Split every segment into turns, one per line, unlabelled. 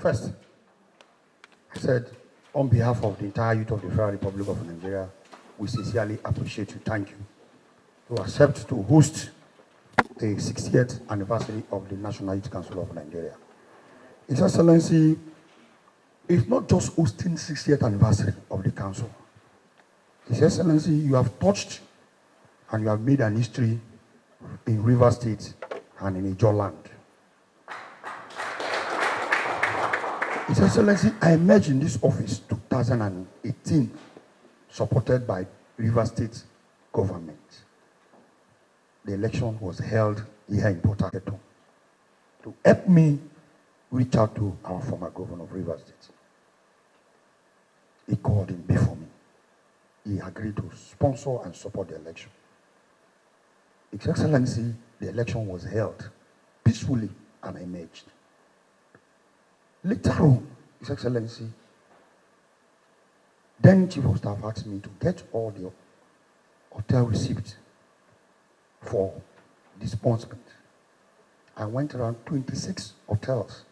First, I said, on behalf of the entire youth of the Federal Republic of Nigeria, we sincerely appreciate you. Thank you to accept to host the 60th anniversary of the National Youth Council of Nigeria. His Excellency is not just hosting 60th anniversary of the council. His Excellency, you have touched and you have made an history in Rivers State and in Ijaw land. His Excellency, I emerged in this office 2018, supported by Rivers State government. The election was held here in Port Harcourt to help me reach out to our former governor of Rivers State. He called him before me. He agreed to sponsor and support the election. His Excellency, the election was held peacefully and I emerged. Later on, His Excellency, then Chief of Staff asked me to get all the hotel receipts for disbursement. I went around 26 hotels,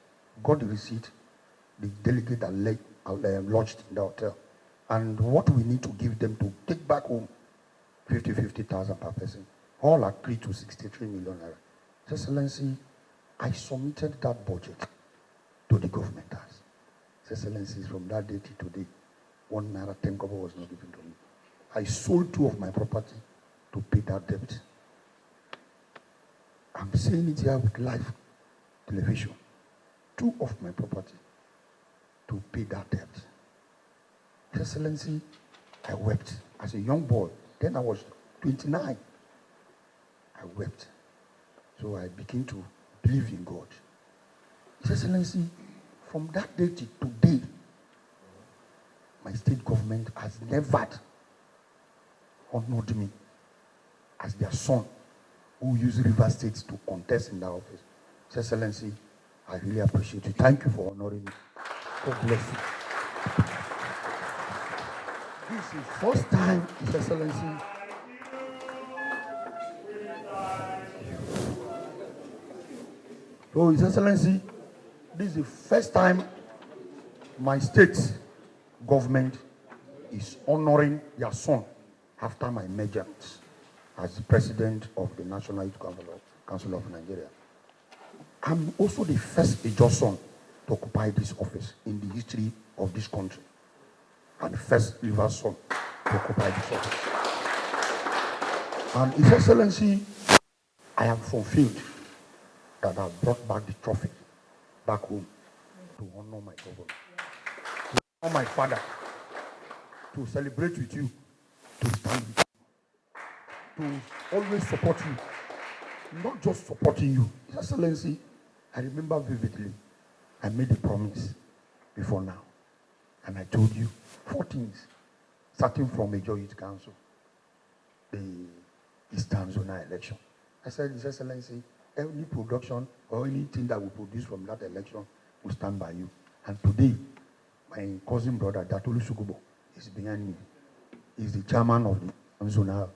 got the receipt, the delegate lodged in the hotel, and what we need to give them to take back home, 50,000 per person. All agreed to 63 million naira. His Excellency, I submitted that budget to the government. His Excellency, from that day to today, 1 naira 10 kobo was not given to me. I sold 2 of my property to pay that debt. I'm saying it here with live television. 2 of my property to pay that debt. His Excellency, I wept as a young boy. Then I was 29. I wept. So I began to believe in God. His Excellency, from that day to today, my state government has never honored me as their son who used River State to contest in that office. His Excellency, I really appreciate you. Thank you for honoring me. God bless you. This is the first time, His Excellency, so His Excellency, this is the first time my state government is honoring your son after my emergence as the president of the National Youth Council of Nigeria. I'm also the first Ijaw son to occupy this office in the history of this country, and the first Rivers son to occupy this office. And His Excellency, I am fulfilled that I've brought back the trophy back home to honor my governor, to honor my father, to celebrate with you, to stand with you, to always support you, not just supporting you. His Excellency, I remember vividly, I made a promise before now, and I told you 4 things, starting from Ijaw Youth Council, the Eastern Zonal election. I said, His Excellency, any production or anything that we produce from that election will stand by you. And today, my cousin brother, Datolu Sukubo, is behind me. He's the chairman of the Zonal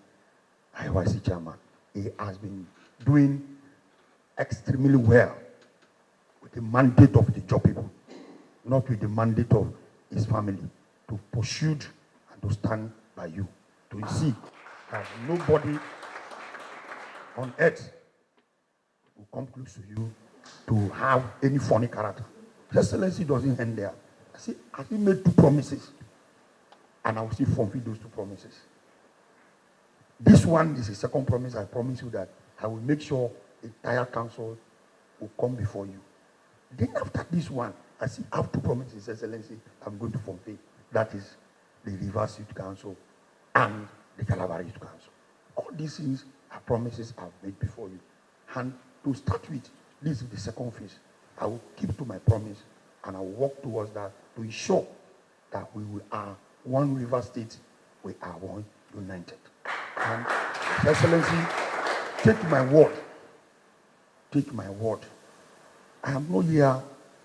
IYC chairman. He has been doing extremely well with the mandate of the job people, not with the mandate of his family, to pursue and to stand by you, to see that nobody on earth will come close to you to have any funny character. His Excellency doesn't end there. I see, I think made 2 promises, and I will still fulfill those 2 promises. This one is the second promise. I promise you that I will make sure the entire council will come before you. Then after this one, I see I have 2 promises, His Excellency, I'm going to fulfill. That is the Rivers Youth Council and the Calabar Youth Council. All these things are promises I've made before you. And to start with, this is the second phase. I will keep to my promise and I will work towards that to ensure that we are one River State, we are one united. And His Excellency, take my word. Take my word. I am not here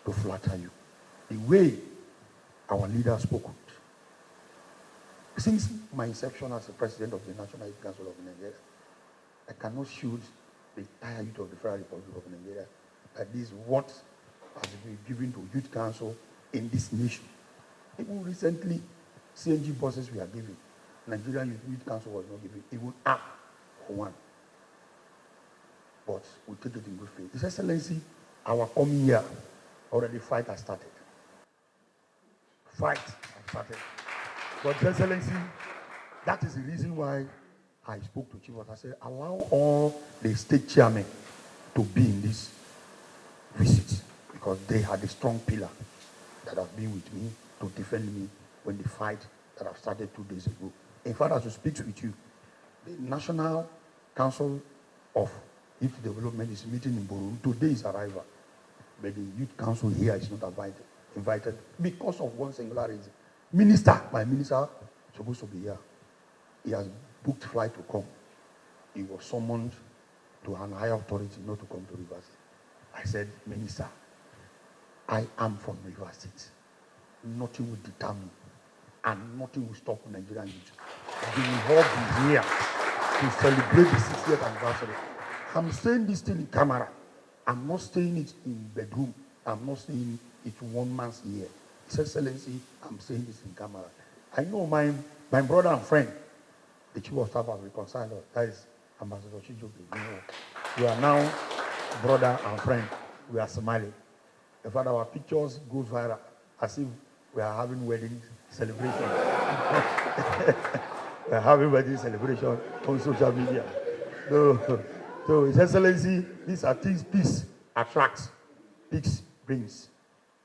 to flatter you. The way our leader spoke, since my inception as the president of the National Youth Council of Nigeria, I cannot shield the entire youth of the Federal Republic of Nigeria that this is what has been given to youth council in this nation. Even recently, CNG buses were given. Nigerian Youth Council was not given even half for one. But we take it in good faith. His Excellency, our coming year, already fight has started. Fight has started. But His Excellency, that is the reason why I spoke to Chief. I said, allow all the state chairmen to be in this visit because they had a strong pillar that have been with me to defend me when the fight that have started 2 days ago. In fact, as I speak with you, the National Council of Youth Development is meeting in Borum. Today is arrival. But the Youth Council here is not invited because of one singular reason. My minister is supposed to be here. He has booked flight to come. He was summoned to an higher authority not to come to Rivers State. I said, Minister, I am from Rivers State. Nothing will deter me, and nothing will stop Nigerian youth. They will all be here to celebrate the 60th anniversary. I'm saying this thing in camera. I'm not saying it in bedroom. I'm not saying it in one man's ear. His Excellency, I'm saying this in camera. I know my brother and friend, the Chief of Staff has reconciled us. That is Ambassador Chijoke. You know, we are now brother and friend. We are smiling. In fact, our pictures go viral as if we are having wedding celebration. We are having wedding celebration on social media. So His Excellency, these are things peace attracts, peace brings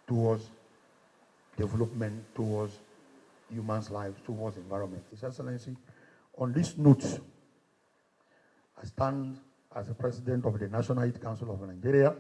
towards development, towards humans' lives, towards environment. His Excellency, on this note, I stand as the President of the National Youth Council of Nigeria.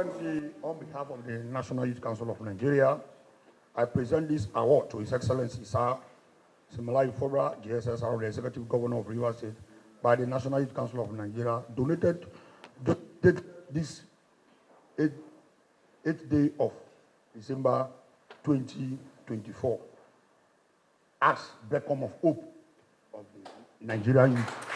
Excellency, on behalf of the National Youth Council of Nigeria, I present this award to His Excellency, Sir Siminalayi Fubara, GSSR, the Executive Governor of Rivers State, by the National Youth Council of Nigeria, donated this 8th day of December 2024 as beacon of hope of the Nigerian youth.